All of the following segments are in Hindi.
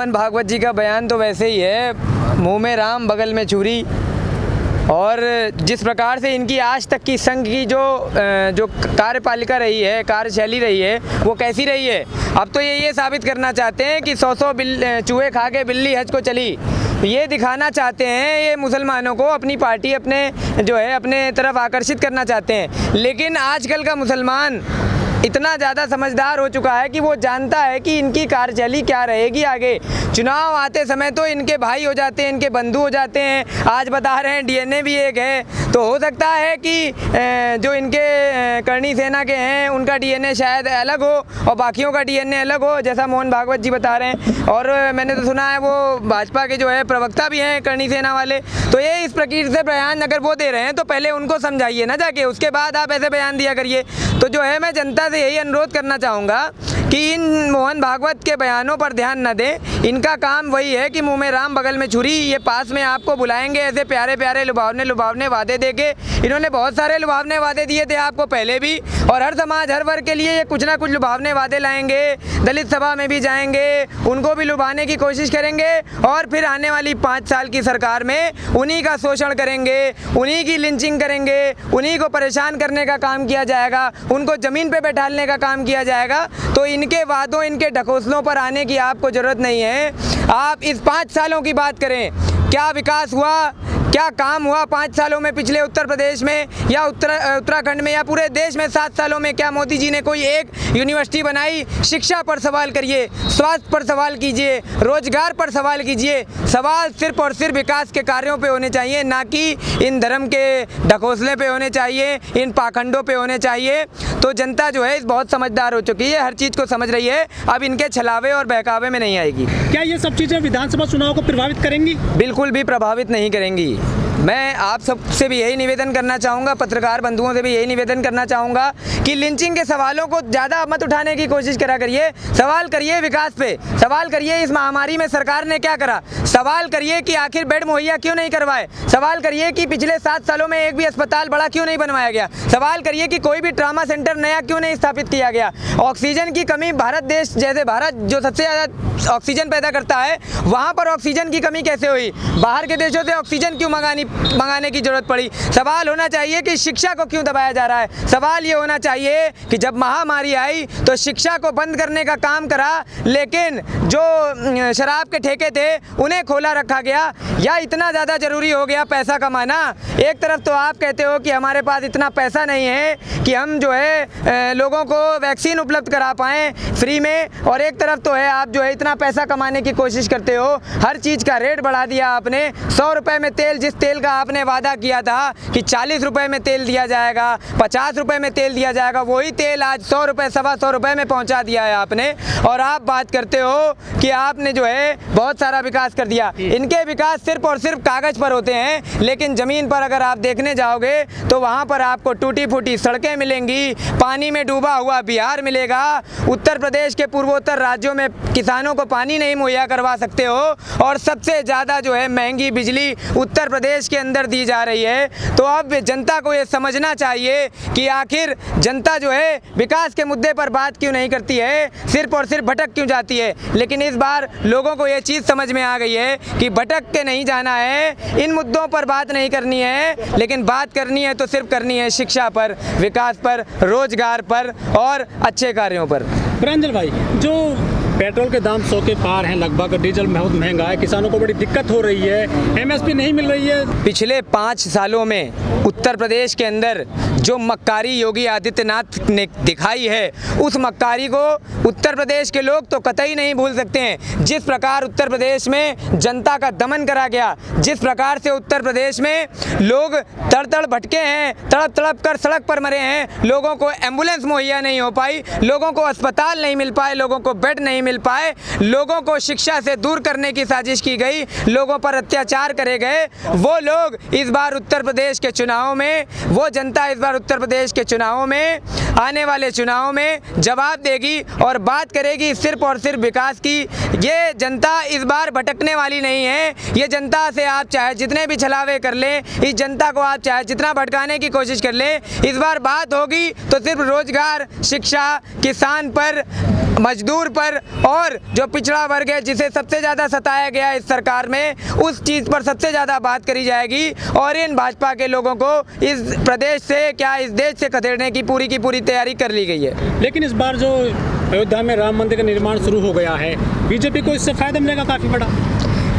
मोहन भागवत जी का बयान तो वैसे ही है, मुंह में राम बगल में छुरी। और जिस प्रकार से इनकी आज तक की संघ की जो कार्यपालिका रही है, कार्यशैली रही है, वो कैसी रही है। अब तो ये साबित करना चाहते हैं कि 100 चूहे खा के बिल्ली हज को चली। ये दिखाना चाहते हैं, ये मुसलमानों को अपनी पार्टी अपने तरफ आकर्षित करना चाहते हैं। लेकिन आजकल का मुसलमान इतना ज़्यादा समझदार हो चुका है कि वो जानता है कि इनकी कार्यशैली क्या रहेगी आगे। चुनाव आते समय तो इनके भाई हो जाते हैं, इनके बंधु हो जाते हैं। आज बता रहे हैं डीएनए भी एक है, तो हो सकता है कि जो इनके करणी सेना के हैं उनका डीएनए शायद अलग हो और बाकियों का डीएनए अलग हो, जैसा मोहन भागवत जी बता रहे हैं। और मैंने तो सुना है वो भाजपा के प्रवक्ता भी हैं करणी सेना वाले। तो ये इस प्रकार से बयान अगर वो दे रहे हैं तो पहले उनको समझाइए ना जाके, उसके बाद आप ऐसे बयान दिया करिए। तो मैं जनता से यही अनुरोध करना चाहूँगा कि इन मोहन भागवत के बयानों पर ध्यान न दें। इनका काम वही है कि मुंह में राम बगल में छुरी। ये पास में आपको बुलाएंगे ऐसे प्यारे प्यारे लुभावने वादे देके। इन्होंने बहुत सारे लुभावने वादे दिए थे आपको पहले भी, और हर समाज हर वर्ग के लिए ये कुछ ना कुछ लुभावने वादे लाएंगे। दलित सभा में भी जाएंगे, उनको भी लुभाने की कोशिश करेंगे, और फिर आने वाली 5 साल की सरकार में उन्हीं का शोषण करेंगे, उन्हीं की लिंचिंग करेंगे, उन्हीं को परेशान करने का काम किया जाएगा, उनको ज़मीन पे बैठाने का काम किया जाएगा। तो इनके वादों, इनके ढकोसलों पर आने की आपको ज़रूरत नहीं है। आप इस 5 सालों की बात करें, क्या विकास हुआ, क्या काम हुआ 5 सालों में पिछले उत्तर प्रदेश में या उत्तराखंड में या पूरे देश में 7 सालों में? क्या मोदी जी ने कोई एक यूनिवर्सिटी बनाई? शिक्षा पर सवाल करिए, स्वास्थ्य पर सवाल कीजिए, रोजगार पर सवाल कीजिए। सवाल सिर्फ और सिर्फ विकास के कार्यों पे होने चाहिए, ना कि इन धर्म के ढकोसले पे होने चाहिए, इन पाखंडों पे होने चाहिए। तो जनता बहुत समझदार हो चुकी है, हर चीज़ को समझ रही है, अब इनके छलावे और बहकावे में नहीं आएगी। क्या ये सब चीज़ें विधानसभा चुनाव को प्रभावित करेंगी? बिल्कुल भी प्रभावित नहीं करेंगी। मैं आप सबसे भी यही निवेदन करना चाहूँगा, पत्रकार बंधुओं से भी यही निवेदन करना चाहूँगा कि लिंचिंग के सवालों को ज़्यादा मत उठाने की कोशिश करिए। सवाल करिए विकास पे, सवाल करिए इस महामारी में सरकार ने क्या करा, सवाल करिए कि आखिर बेड मुहैया क्यों नहीं करवाए, सवाल करिए कि पिछले 7 सालों में एक भी अस्पताल बड़ा क्यों नहीं बनवाया गया, सवाल करिए कि कोई भी ट्रामा सेंटर नया क्यों नहीं स्थापित किया गया। ऑक्सीजन की कमी, भारत जो सबसे ज़्यादा ऑक्सीजन पैदा करता है, वहाँ पर ऑक्सीजन की कमी कैसे हुई? बाहर के देशों से ऑक्सीजन क्यों मंगाने की जरूरत पड़ी? सवाल होना चाहिए कि शिक्षा को क्यों दबाया जा रहा है। सवाल ये होना चाहिए कि जब महामारी आई तो शिक्षा को बंद करने का काम करा, लेकिन जो शराब के ठेके थे उन्हें खोला रखा गया। या इतना ज़्यादा ज़रूरी हो गया पैसा कमाना? एक तरफ तो आप कहते हो कि हमारे पास इतना पैसा नहीं है कि हम लोगों को वैक्सीन उपलब्ध करा पाएँ फ्री में, और एक तरफ तो आप इतना पैसा कमाने की कोशिश करते हो। हर चीज़ का रेट बढ़ा दिया आपने। 100 रुपये में तेल, जिस तेल का आपने वादा किया था कि 40 रुपये में तेल दिया जाएगा, 50 रुपये में तेल दिया जाएगा, वही तेल आज 100 रुपये, 125 रुपये में पहुंचा दिया है आपने। और आप बात करते हो कि आपने बहुत सारा विकास कर दिया। इनके विकास सिर्फ और सिर्फ कागज़ पर होते हैं, लेकिन ज़मीन पर अगर आप देखने जाओगे तो वहाँ पर आपको टूटी फूटी सड़कें मिलेंगी, पानी में डूबा हुआ बिहार मिलेगा। उत्तर प्रदेश के पूर्वोत्तर राज्यों में किसानों को पानी नहीं मुहैया करवा सकते हो, और सबसे ज़्यादा महंगी बिजली उत्तर प्रदेश के अंदर दी जा रही है। तो अब जनता को ये समझना चाहिए कि आखिर जनता विकास के मुद्दे पर बात क्यों नहीं करती है, सिर्फ और सिर्फ भटक क्यों जाती है। लेकिन इस बार लोगों को ये चीज़ समझ में आ गई है कि भटक के नहीं जाना है, इन मुद्दों पर बात नहीं करनी है, लेकिन बात करनी है तो सिर्फ करनी है शिक्षा पर, विकास पर, रोजगार पर और अच्छे कार्यों पर। प्रांजल भाई, जो पेट्रोल के दाम 100 के पार हैं लगभग, डीजल बहुत महंगा है, किसानों को बड़ी दिक्कत हो रही है, एमएसपी नहीं मिल रही है। पिछले 5 सालों में उत्तर प्रदेश के अंदर जो मक्कारी योगी आदित्यनाथ ने दिखाई है, उस मक्कारी को उत्तर प्रदेश के लोग तो कतई नहीं भूल सकते हैं। जिस प्रकार उत्तर प्रदेश में जनता का दमन करा गया, जिस प्रकार से उत्तर प्रदेश में लोग तड़ भटके हैं, तड़प तड़प कर सड़क पर मरे हैं, लोगों को एम्बुलेंस मुहैया नहीं हो पाई, लोगों को अस्पताल नहीं मिल पाए, लोगों को बेड नहीं मिल पाए, लोगों को शिक्षा से दूर करने की साजिश की गई, लोगों पर अत्याचार करे गए। वो लोग इस बार उत्तर प्रदेश के चुनावों में, वो जनता इस बार उत्तर प्रदेश के चुनावों में, आने वाले चुनावों में जवाब देगी और बात करेगी सिर्फ और सिर्फ विकास की। ये जनता इस बार भटकने वाली नहीं है। ये जनता से आप चाहे जितने भी छलावे कर लें, इस जनता को आप चाहे जितना भटकाने की कोशिश कर लें, इस बार बात होगी तो सिर्फ रोजगार, शिक्षा, किसान पर, मजदूर पर और जो पिछड़ा वर्ग है जिसे सबसे ज़्यादा सताया गया इस सरकार में, उस चीज़ पर सबसे ज़्यादा बात करी जाएगी और इन भाजपा के लोगों को इस प्रदेश से क्या इस देश से खदेड़ने की पूरी तैयारी कर ली गई है। लेकिन इस बार जो अयोध्या में राम मंदिर का निर्माण शुरू हो गया है, बीजेपी को इससे फायदा मिलेगा काफ़ी बड़ा?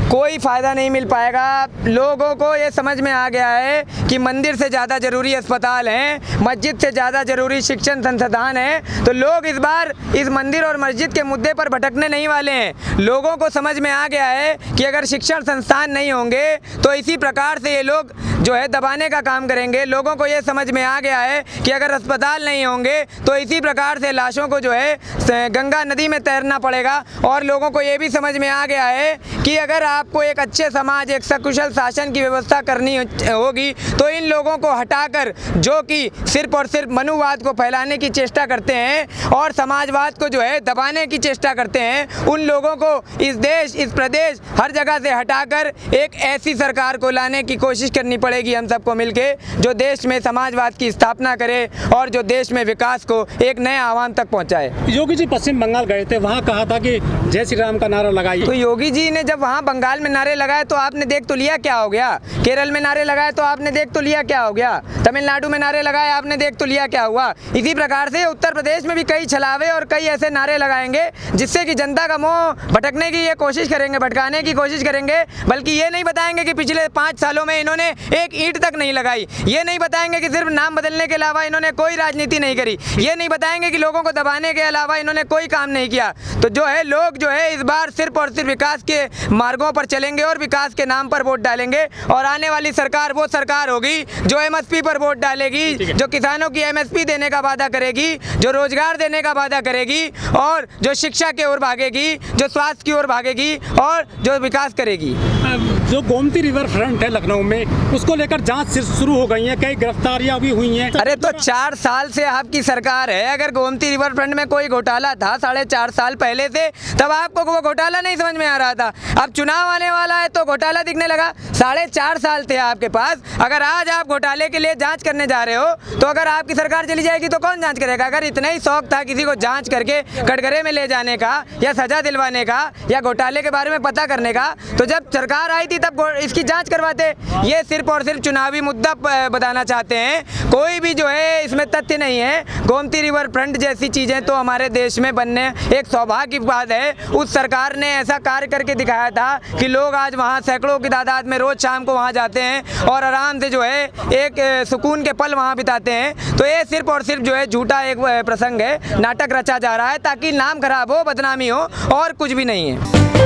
कोई फ़ायदा नहीं मिल पाएगा। लोगों को ये समझ में आ गया है कि मंदिर से ज़्यादा ज़रूरी अस्पताल हैं, मस्जिद से ज़्यादा ज़रूरी शिक्षण संस्थान है। तो लोग इस बार इस मंदिर और मस्जिद के मुद्दे पर भटकने नहीं वाले हैं। लोगों को समझ में आ गया है कि अगर शिक्षण संस्थान नहीं होंगे तो इसी प्रकार से ये लोग जो है दबाने का काम करेंगे। लोगों को ये समझ में आ गया है कि अगर अस्पताल नहीं होंगे तो इसी प्रकार से लाशों को जो है गंगा नदी में तैरना पड़ेगा। और लोगों को ये भी समझ में आ गया है कि अगर आपको एक अच्छे समाज, एक सकुशल शासन की व्यवस्था करनी होगी तो इन लोगों को हटाकर, जो कि सिर्फ और सिर्फ मनुवाद को फैलाने की चेष्टा करते हैं और समाजवाद को जो है दबाने की चेष्टा करते हैं, उन लोगों को इस देश, इस प्रदेश, हर जगह से हटाकर एक ऐसी सरकार को लाने की कोशिश करनी पड़ेगी हम सबको मिलके, जो देश में समाजवाद की स्थापना करे और जो देश में विकास को एक नए आह्वान तक पहुंचाए। योगी जी पश्चिम बंगाल गए थे, वहाँ कहा था कि जय श्री राम का नारा लगाइए। तो योगी जी ने जब वहाँ बंगाल में नारे लगाए तो आपने देख तो लिया क्या हो गया। केरल में नारे लगाए तो आपने देख तो लिया क्या हो गया। तमिलनाडु में नारे लगाए आपने देख तो लिया क्या हुआ। इसी प्रकार से उत्तर प्रदेश में भी कई छलावे और कई ऐसे नारे लगाएंगे जिससे कि जनता का मोह भटकने की ये कोशिश करेंगे, भटकाने की कोशिश करेंगे। बल्कि ये नहीं बताएंगे कि पिछले 5 सालों में इन्होंने एक ईंट तक नहीं लगाई। ये नहीं बताएंगे कि सिर्फ नाम बदलने के अलावा इन्होंने कोई राजनीति नहीं करी। ये नहीं बताएंगे कि लोगों को दबाने के अलावा इन्होंने कोई काम नहीं किया। तो जो है लोग जो है इस बार सिर्फ और सिर्फ विकास के मार्गों पर चलेंगे और विकास के नाम पर वोट डालेंगे। और आने वाली सरकार वो सरकार होगी जो एमएसपी पर वोट डालेगी, जो किसानों की एमएसपी देने का वादा करेगी, जो रोजगार देने का वादा करेगी और जो शिक्षा की ओर भागेगी, जो स्वास्थ्य की ओर भागेगी और जो विकास करेगी। जो गोमती रिवर फ्रंट है लखनऊ में, उसको लेकर जांच शुरू हो गई है, कई गिरफ्तारियां भी हुई हैं। अरे तो 4 साल से आपकी सरकार है। अगर गोमती रिवर फ्रंट में कोई घोटाला था 4.5 साल पहले से, तब आपको वो घोटाला नहीं समझ में आ रहा था। अब चुनाव आने वाला है तो घोटाला दिखने लगा। 4.5 साल थे आपके पास। अगर आज आप घोटाले के लिए जांच करने जा रहे हो तो अगर आपकी सरकार चली जाएगी तो कौन जांच करेगा। अगर इतना ही शौक था किसी को जांच करके कटघरे में ले जाने का या सजा दिलवाने का या घोटाले के बारे में पता करने का, तो जब सरकार आई थी तब इसकी जांच करवाते। ये सिर्फ और सिर्फ चुनावी मुद्दा बताना चाहते हैं। कोई भी जो है इसमें तथ्य नहीं है। गोमती रिवर फ्रंट जैसी चीज़ें तो हमारे देश में बनने एक सौभाग्य की बात है। उस सरकार ने ऐसा कार्य करके दिखाया था कि लोग आज वहाँ सैकड़ों की तादाद में रोज शाम को वहाँ जाते हैं और आराम से जो है एक सुकून के पल वहाँ बिताते हैं। तो ये सिर्फ और सिर्फ जो है झूठा एक प्रसंग है, नाटक रचा जा रहा है ताकि नाम खराब हो, बदनामी हो, और कुछ भी नहीं है।